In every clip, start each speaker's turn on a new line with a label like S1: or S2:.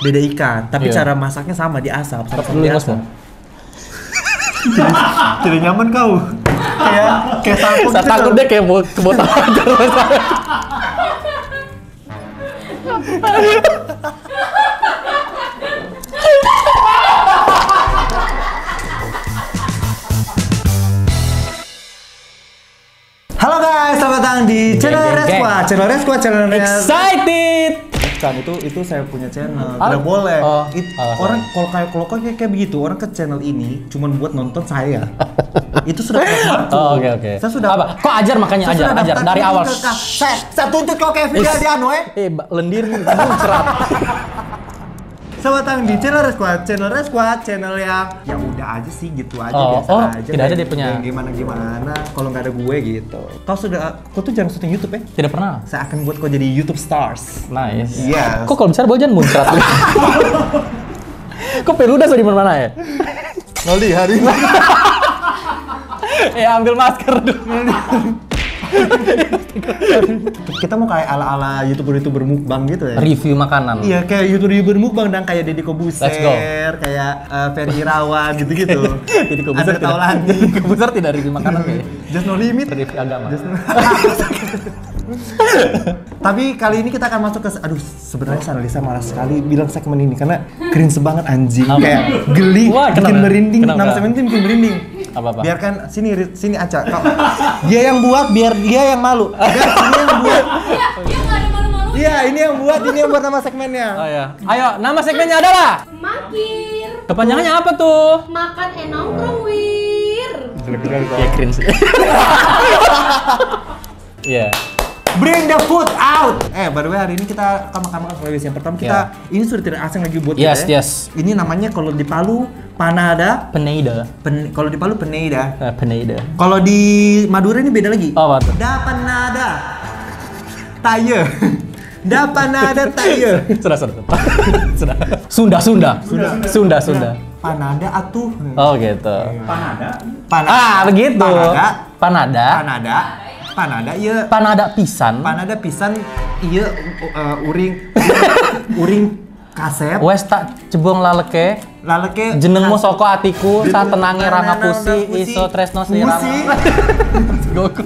S1: beda ikan, tapi
S2: Iya.
S1: cara masaknya sama, diasap sama
S2: Dulu
S1: biasa.
S2: Mas.
S1: Tidak nyaman kau. Kayak sangkut
S2: Saya takut deh kayak mau kebotol aja.
S1: Halo guys, selamat datang di channel
S2: Geng, geng,
S1: Resqua. Channel Resqua, channelnya
S2: Excited.
S1: Bukan, itu saya punya channel.
S2: Ah.
S1: Tidak boleh.
S2: Oh.
S1: Orang kalau kayak begitu, orang ke channel ini cuman buat nonton saya. Itu sudah pernah.
S2: Oh, oke.
S1: Saya sudah
S2: Apa? Kok ajar makanya
S1: saya sudah
S2: ajar
S1: daftar
S2: dari awal.
S1: Saya tuntut kau kayak video di anu
S2: Lendir muncrat.
S1: Selamat datang di channel Resqua, channel yang udah aja sih gitu aja,
S2: Oh,
S1: biasa aja.
S2: tidak ada dia punya.
S1: Yang gimana kalau nggak ada gue gitu. Kau tuh jangan syuting YouTube ya?
S2: Tidak pernah.
S1: Saya akan buat kau jadi YouTube stars.
S2: Nice.
S1: Yes.
S2: Kok kalau besar bau jangan muncrat. Kok peluda so di mana ya?
S1: Noldi hari ini.
S2: Ambil masker dulu.
S1: Kita mau kayak ala-ala YouTuber mukbang gitu ya.
S2: Review makanan.
S1: Iya, kayak YouTuber mukbang dan kayak Deddy Kobuser,
S2: Let's go.
S1: kayak Ferry Irawan gitu-gitu.
S2: Jadi Kobuser
S1: Ada tahu lagi.
S2: Jadi Kobuser tidak review makanan kayaknya.
S1: Just No Limit.
S2: Review agama.
S1: Tapi kali ini kita akan masuk ke sebenarnya Sanalisa marah sekali bilang segmen ini karena cringe banget anjing.
S2: Apa?
S1: Kayak geli,
S2: Wah,
S1: bikin
S2: kenapa?
S1: merinding.
S2: Kenapa?
S1: Nama segmen itu bikin merinding.
S2: Apa-apa?
S1: Biarkan sini Aca. Dia yang buat, biar dia yang malu. Biar ini yang buat.
S3: Dia nggak ada malu-malu.
S1: Iya, ini yang buat nama segmennya.
S2: Oh ya. Ayo, nama segmennya adalah.
S3: Makir.
S2: Kepanjangannya apa tuh?
S3: Makan nongkrong wir.
S2: Ya cringe. Iya.
S1: Bring the food out. By the way hari ini kita akan makan playlist yang pertama kita. Ini sudah tidak asing lagi buat
S2: Yes,
S1: kita. Ya.
S2: yes.
S1: Ini namanya kalau di Palu panada.
S2: Peneida.
S1: Kalau di Palu peneida.
S2: Peneida.
S1: Kalau di Madura ini beda lagi.
S2: Oh, apa tuh?
S1: Da panada. Taye. Da panada taye.
S2: Sudah. Sunda.
S1: Panada atuh.
S2: Oh gitu.
S1: Panada.
S2: Begitu. Panada. Iya.
S1: Panada
S2: Pisan.
S1: Iya uring kasep.
S2: Wes tak cebong laleke. Jenengmu soko atiku saat tenangi rangapusi iso tresno sliramu. Goku.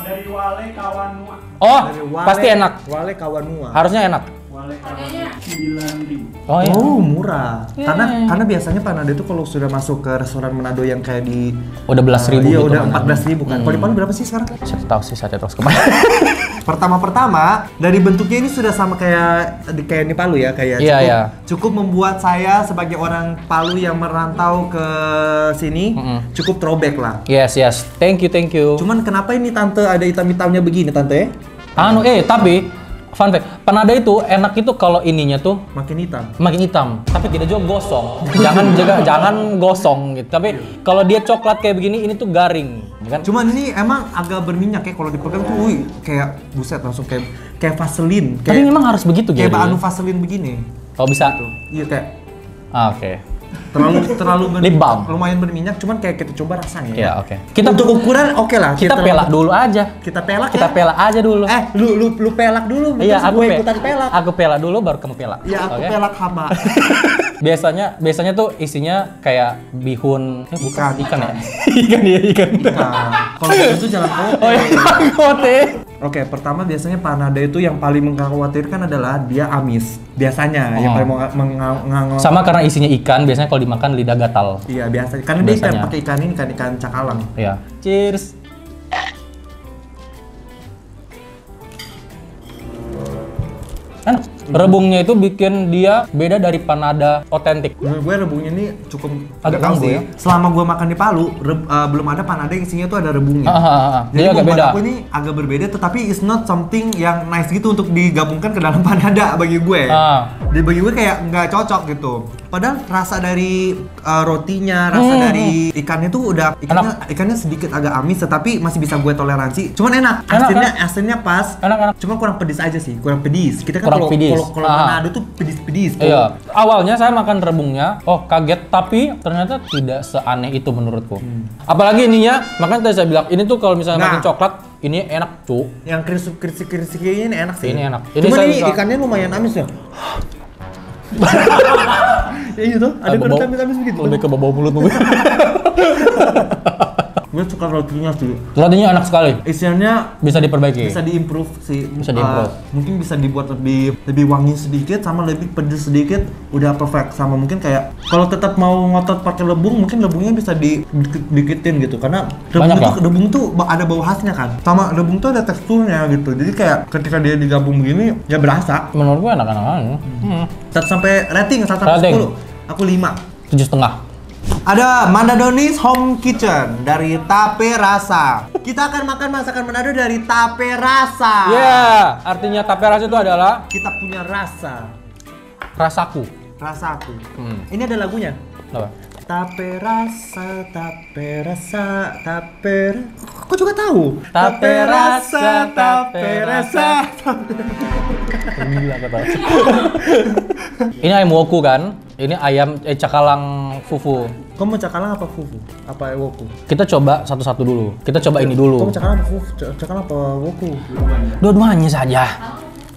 S4: Dari Wale Kawanua.
S2: Oh, pasti enak.
S1: Wale Kawanua.
S2: Harusnya enak.
S4: Wale
S3: Harganya?
S4: Kawanua 9.000.
S2: Oh iya.
S1: Oh, murah.
S2: Yeah.
S1: Karena biasanya panada itu kalau sudah masuk ke restoran Manado yang kayak di
S2: Udah belas ribu
S1: iya,
S2: gitu
S1: udah
S2: kan.
S1: 14.000 kan. Kalau di Palu berapa sih sekarang?
S2: Saya tahu sih saya terus kemarin.
S1: Pertama dari bentuknya ini sudah sama kayak di Palu ya, kayak
S2: Iya,
S1: cukup,
S2: iya.
S1: cukup membuat saya sebagai orang Palu yang merantau ke sini cukup throwback lah.
S2: Yes. Thank you.
S1: Cuman kenapa ini tante ada hitam-hitamnya begini tante?
S2: Tapi fun fact, panada itu enak itu kalau ininya tuh
S1: Makin hitam.
S2: makin hitam, tapi tidak juga gosong. Jangan gosong gitu. Tapi kalau dia coklat kayak begini, ini tuh garing, kan?
S1: Cuman ini emang agak berminyak ya kalau dipegang tuh, kayak buset langsung kayak vaselin.
S2: Tapi memang harus begitu
S1: kayak
S2: gitu.
S1: anu vaselin begini.
S2: Kalau bisa.
S1: Iya kayak
S2: Oke.
S1: terlalu
S2: Lip balm.
S1: lumayan berminyak. Cuman kayak kita coba rasanya.
S2: Ya, oke.
S1: Kita untuk ukuran oke lah.
S2: Kita pelak dulu aja.
S1: Kita pelak.
S2: Kita
S1: ya?
S2: pelak aja dulu.
S1: Lu pelak dulu.
S2: Iya,
S1: terus
S2: aku
S1: gue ikutan pelak.
S2: Aku pelak dulu baru kamu pelak.
S1: Iya, aku
S2: Oke?
S1: pelak hama.
S2: Biasanya tuh isinya kayak bihun, bukan
S1: Ikan.
S2: ikan ya? ikan.
S1: Nah, kalau itu jalan kote.
S2: Oh iya, kote.
S1: Oke, pertama biasanya panada itu yang paling mengkhawatirkan adalah dia amis. Biasanya yang paling
S2: Sama karena isinya ikan, biasanya kalau dimakan lidah gatal.
S1: Iya, biasanya. Karena dia
S2: Biasanya.
S1: pakai ikan ini ikan cakalang.
S2: Iya. Cheers. Enak. Rebungnya itu bikin dia beda dari panada otentik.
S1: Menurut gue rebungnya ini cukup
S2: Agak
S1: tahu
S2: ganggu
S1: sih.
S2: ya?
S1: Selama gue makan di Palu, belum ada panada yang isinya tuh ada rebungnya. Jadi
S2: Dia agak
S1: membuat
S2: beda.
S1: aku ini agak berbeda, tetapi it's not something yang nice gitu untuk digabungkan ke dalam panada bagi gue. Bagi gue kayak nggak cocok gitu. Padahal rasa dari rotinya, rasa dari ikannya tuh udah ikannya sedikit agak amis, tetapi masih bisa gue toleransi. Cuman enak. Asinnya pas.
S2: Enak.
S1: Cuma kurang pedes aja sih, kurang pedis. Kita kan
S2: Kurang pedis.
S1: kalau Manado tuh pedis-pedis.
S2: Iya. Awalnya saya makan rebungnya, kaget, tapi ternyata tidak seaneh itu menurutku. Apalagi ininya, makanya tadi saya bilang ini tuh kalau misalnya makan coklat, ini enak cu.
S1: Yang krisp ini enak sih.
S2: Ini enak.
S1: Cuman
S2: saya
S1: ini
S2: suka.
S1: ikannya lumayan amis ya. Ya gitu, ada tamis-tamis begitu.
S2: Lebih ke bau mulut mungkin.
S1: Gue suka rotinya sih.
S2: Rotinya enak sekali.
S1: Isiannya
S2: Bisa diperbaiki.
S1: bisa diimprove sih.
S2: Bisa diimprove.
S1: Mungkin bisa dibuat lebih wangi sedikit sama lebih pedes sedikit, udah perfect. Sama mungkin kayak kalau tetap mau ngotot pakai lebung, mungkin lebungnya bisa dikitin gitu. Karena rebung tuh ada bau khasnya kan. Sama rebung tuh ada teksturnya gitu. Jadi kayak ketika dia digabung begini ya berasa.
S2: Menurut gue enak-enak aja.
S1: 1 sampai rating 1 sampai 10. Aku 5.
S2: 7,5.
S1: Ada Mandadonis Home Kitchen dari Tape Rasa. Kita akan makan masakan Manado dari Tape Rasa.
S2: Artinya tape rasa itu adalah
S1: Kita punya rasa.
S2: rasaku.
S1: Rasaku. Ini ada lagunya.
S2: Apa?
S1: Tape rasa, tape rasa, tape. Kok juga tahu?
S2: Tape rasa, tape rasa. Gila kata. Ini ayam woku kan? Ini ayam cakalang fufu.
S1: Kamu mau cakalang apa fufu? Apa woku?
S2: Kita coba satu-satu dulu. Kita coba ini dulu.
S1: Kamu cakalang apa fufu? Cakalang apa woku?
S2: Dua-duanya saja.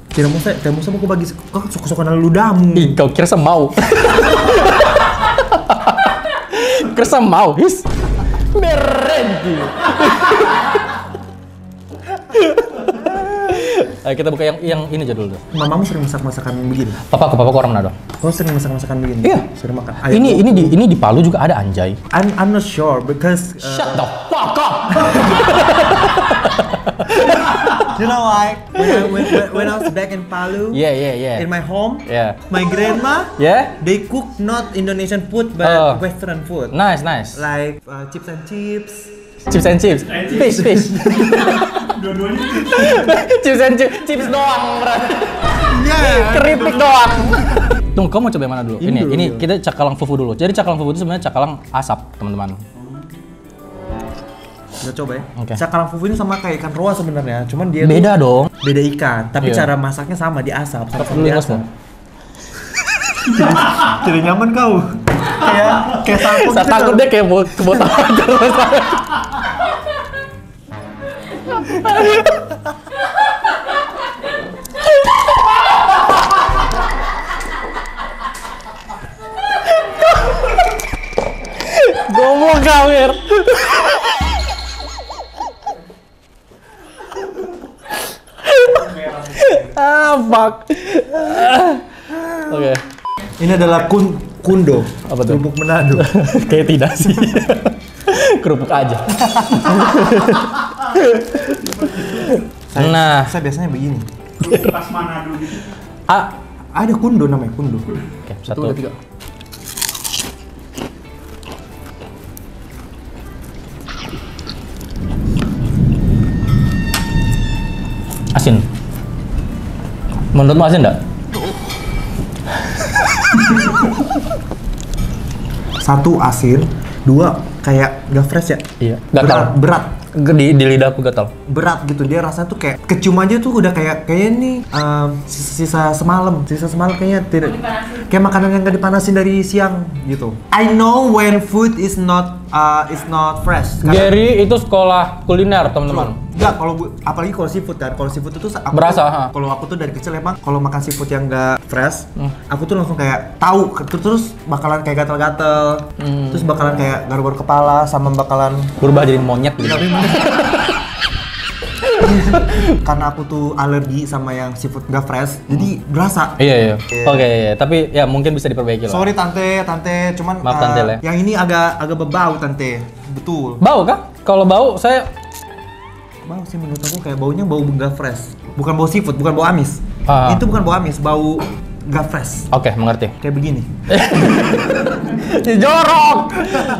S1: Tidak mau saya aku bagi. Kok suka-suka ludamu.
S2: Ih, kau kira semau. Kira semau, his. Berhenti. Ayo kita buka yang ini aja dulu.
S1: Mamamu sering masak masakan begini?
S2: Papaku orang Manado.
S1: Kau sering masak masakan begini?
S2: Iya.
S1: Sering makan.
S2: Ini di Palu juga ada anjay.
S1: I'm not sure because
S2: Shut the fuck up.
S1: you know why? When I was back in Palu,
S2: Yeah.
S1: in my home,
S2: Yeah.
S1: my grandma,
S2: Yeah.
S1: they cook not Indonesian food but
S2: Oh.
S1: Western food,
S2: Nice.
S1: like chips and chips.
S2: Chips and chips. Fish.
S4: Dua-duanya
S2: Chips and chips doang, berarti.
S1: Yeah.
S2: Keripik doang. Tunggu, kamu mau coba yang mana dulu?
S1: Ini
S2: Ini
S1: dulu.
S2: kita cakalang fufu dulu. Jadi cakalang fufu itu sebenarnya cakalang asap, teman-teman.
S1: Udah coba ya.
S2: Oke.
S1: Cakalang fufu ini sama kayak ikan roa sebenarnya, cuman dia
S2: Beda dong.
S1: tuh beda ikan, tapi
S2: Iya.
S1: cara masaknya sama di asap.
S2: Tapi lu ingat semua.
S1: Tidak nyaman kau. kayak sangkut.
S2: Saya takut deh kayak mau kebotakan. Ngomong kawir. Fuck. Oke.
S1: Ini adalah kundo.
S2: Apa tuh?
S1: Kerupuk Manado.
S2: Kayak tidak sih. Kerupuk aja. Nah,
S1: Saya biasanya begini.
S4: pas Manado gitu.
S1: Ada kundo namanya kundo.
S2: Oke,
S1: Satu,
S2: satu.
S1: dua, tiga.
S2: Asin. Menurutmu asin enggak?
S1: Satu asin, dua kayak gak fresh ya.
S2: Iya. Gatal.
S1: Berat.
S2: Di lidahku gatal.
S1: Berat gitu, dia rasanya tuh kayak kecium aja tuh udah kayak nih sisa semalam kayaknya tidak kayak makanan yang gak dipanasin dari siang gitu. I know when food is not fresh.
S2: Gary itu sekolah kuliner, teman-teman.
S1: Enggak, kalau apalagi kalau seafood kan. Kalau seafood itu aku
S2: Berasa,
S1: tuh-
S2: ha?
S1: Kalau aku tuh dari kecil emang kalau makan seafood yang enggak fresh, aku tuh langsung kayak tahu terus bakalan kayak gatal-gatal. Terus bakalan kayak garuk-garuk kepala sama bakalan
S2: Berubah jadi monyet gitu.
S1: karena aku tuh alergi sama yang seafood enggak fresh, jadi berasa.
S2: Iya. Oke, iya. Tapi ya mungkin bisa diperbaiki lah.
S1: Sorry tante, cuman
S2: Maaf, Tante, Le.
S1: yang ini agak berbau tante. Betul.
S2: Bau kah? Kalau bau saya
S1: Bau sih menurut aku kayak baunya bau enggak fresh. Bukan bau seafood, bukan bau amis.
S2: Ah.
S1: Itu bukan bau amis, bau enggak fresh.
S2: Oke, mengerti.
S1: Kayak begini.
S2: Jorok.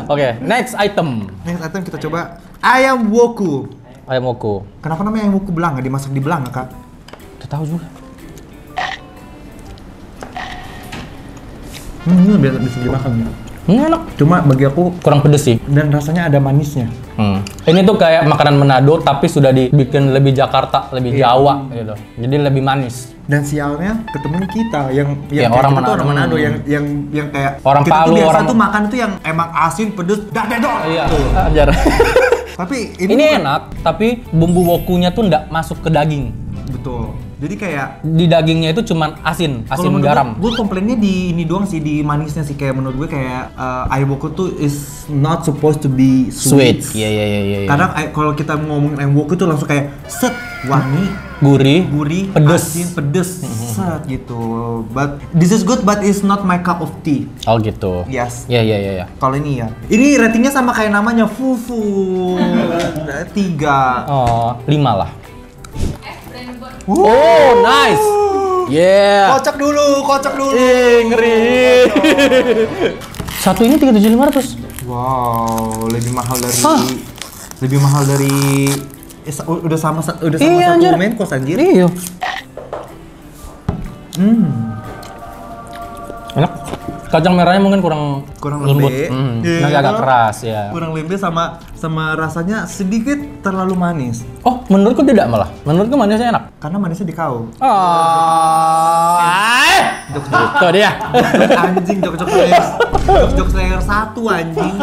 S2: Oke, next item.
S1: Next item kita coba ayam woku.
S2: Ayam woku.
S1: Kenapa namanya ayam woku belanga? Dimasak di belanga, Kak?
S2: Tidak tahu juga.
S1: Ini biasa bisa dimakan.
S2: Enak.
S1: Cuma bagi aku
S2: Kurang pedes sih.
S1: dan rasanya ada manisnya.
S2: Ini tuh kayak makanan Manado tapi sudah dibikin lebih Jakarta, lebih
S1: Iya.
S2: Jawa gitu. Jadi lebih manis.
S1: Dan sialnya ketemu kita yang
S2: Yang
S1: kayak
S2: orang
S1: kita tuh
S2: Manado.
S1: orang Manado yang kayak
S2: Orang
S1: kita
S2: Palu,
S1: tuh biasa
S2: orang-
S1: tuh makan tuh yang emang asin, pedes, dadedor.
S2: Iya,
S1: Tuh.
S2: ajar.
S1: Tapi
S2: Ini
S1: bukan-
S2: enak, tapi bumbu wokunya tuh nggak masuk ke daging.
S1: Betul. Jadi kayak
S2: Di dagingnya itu cuman asin garam.
S1: Gue komplainnya di ini doang sih, di manisnya sih. Kayak menurut gue kayak Aiwoku tuh is not supposed to be sweet.
S2: Iya.
S1: Kadang kalau kita ngomongin Aiwoku tuh langsung kayak set, wangi,
S2: Gurih, pedes.
S1: asin, pedes, set gitu. But this is good, but it's not my cup of tea.
S2: Oh gitu.
S1: Yes.
S2: Iya.
S1: Kalau ini ya, ini ratingnya sama kayak namanya Fufu 3.
S2: Oh, 5 lah.
S3: Brandon.
S2: Oh, nice. Yeah.
S1: Kocok dulu.
S2: Ngeri. Satu ini 3.500.
S1: Wow, lebih mahal dari udah sama
S2: Iya,
S1: satu
S2: anjir.
S1: main course anjir.
S2: Iya. Enak. Kacang merahnya mungkin kurang lembut.
S1: lembek.
S2: Masih agak keras ya.
S1: Kurang lembek sama rasanya sedikit terlalu manis.
S2: Oh, menurutku tidak malah. Menurutku manisnya enak.
S1: Karena manisnya di kau.
S2: Tuh dia.
S1: Anjing jok layer 1 anjing.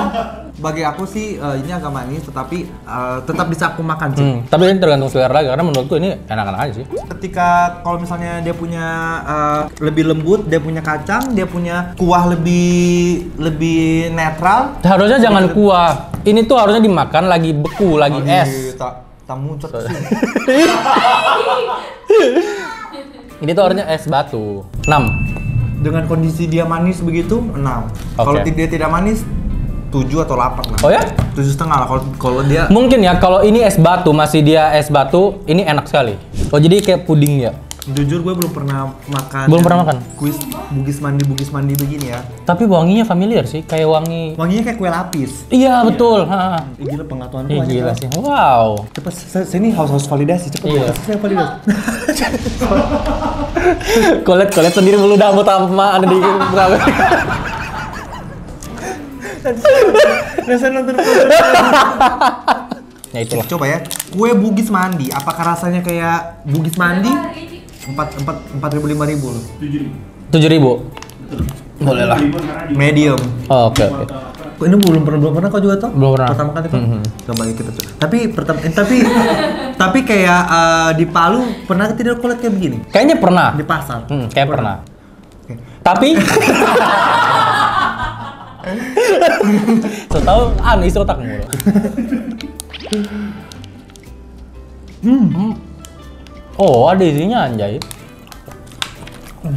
S1: Bagi aku sih ini agak manis tetapi tetap bisa aku makan sih.
S2: Tapi ini tergantung selera lagi karena menurutku ini enak-enak aja sih.
S1: Ketika kalau misalnya dia punya lebih lembut, dia punya kacang, dia punya kuah lebih netral.
S2: Harusnya jangan kuah. Ini tuh harusnya dimakan lagi beku, lagi es.
S1: Tak muncul sih.
S2: Ini tuh harusnya es batu. 6.
S1: Dengan kondisi dia manis begitu 6. Kalau dia tidak manis 7 atau 8 lah.
S2: Oh ya?
S1: 7,5 lah kalau dia.
S2: Mungkin ya kalau ini es batu, masih dia es batu, ini enak sekali. Oh jadi kayak puding ya?
S1: Jujur gue belum pernah makan.
S2: Belum pernah makan?
S1: Kuis bugis mandi begini ya.
S2: Tapi wanginya familiar sih, kayak wangi.
S1: Wanginya kayak kue lapis.
S2: Iya betul. Ha.
S1: Gila pengetahuan
S2: Ih,
S1: gue.
S2: gila sih. Wow.
S1: Cepet, sini harus validasi cepet.
S2: Iya.
S1: Saya validasi.
S2: Kolet sendiri mulu dah mau tampma ada di berapa?
S1: Nah, saya nonton.
S2: Ya itulah.
S1: Coba ya, kue bugis mandi. Apakah rasanya kayak bugis mandi? 4.000 5.000 loh.
S2: 7.000. Boleh lah.
S1: Medium.
S2: Oh, oke.
S1: Ini belum pernah kau juga toh?
S2: Belum pernah.
S1: Pertama kali kan? Coba kita coba. Tapi kayak di Palu pernah tidak kulit kayak begini?
S2: Kayaknya pernah.
S1: Di pasar.
S2: Kayak pernah.
S1: Oke.
S2: Tapi setahu isi otak mulu. Oh, ada isinya anjay.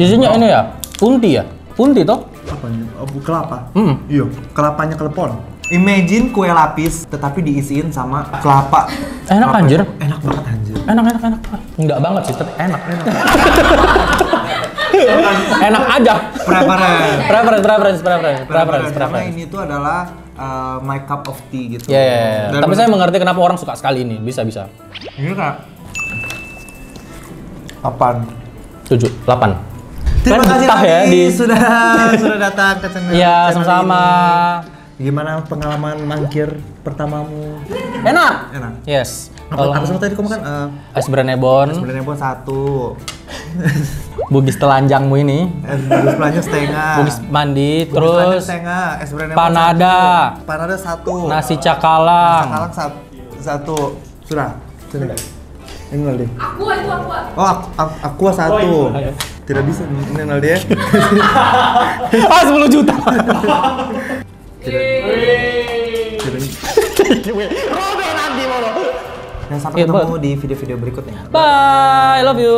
S2: Isinya ini ya, punti ya? Punti toh?
S1: Apa nih? Oh, kelapa.
S2: Iya.
S1: Kelapanya kelepon. Imagine kue lapis tetapi diisiin sama kelapa.
S2: Enak
S1: Kelapa.
S2: anjir.
S1: Enak banget anjir.
S2: Enak. Enggak banget sih, tapi enak. Enak aja. Preference.
S1: Karena ini tuh adalah my cup of tea gitu.
S2: Ya.
S1: Dan
S2: Tapi saya mengerti kenapa orang suka sekali ini. Bisa.
S1: Ini kak. 8.
S2: 7, 8.
S1: Terima kasih
S2: betah ya di
S1: sudah datang ke channel.
S2: Iya,
S1: channel
S2: sama-sama.
S1: ini. Gimana pengalaman mangkir pertamamu?
S2: Enak.
S1: Apa
S2: Yes.
S1: sama tadi kamu kan?
S2: Es Branebon,
S1: Sebenarnya pun 1.
S2: bugis telanjangmu ini,
S1: Bugis belanja setengah.
S2: bugis mandi,
S1: Bugis belanja
S2: terus
S1: setengah. Es Branebon
S2: panada.
S1: 1. Panada 1.
S2: Nasi cakalang.
S1: Cakalang 1. Sudah. Sini. Ini Naldi.
S3: Aqua.
S1: Oh, Aqua 1. Tidak bisa ini Naldi ya.
S2: 10 juta.
S1: Sampai ketemu di video-video berikutnya.
S2: Bye, I love you.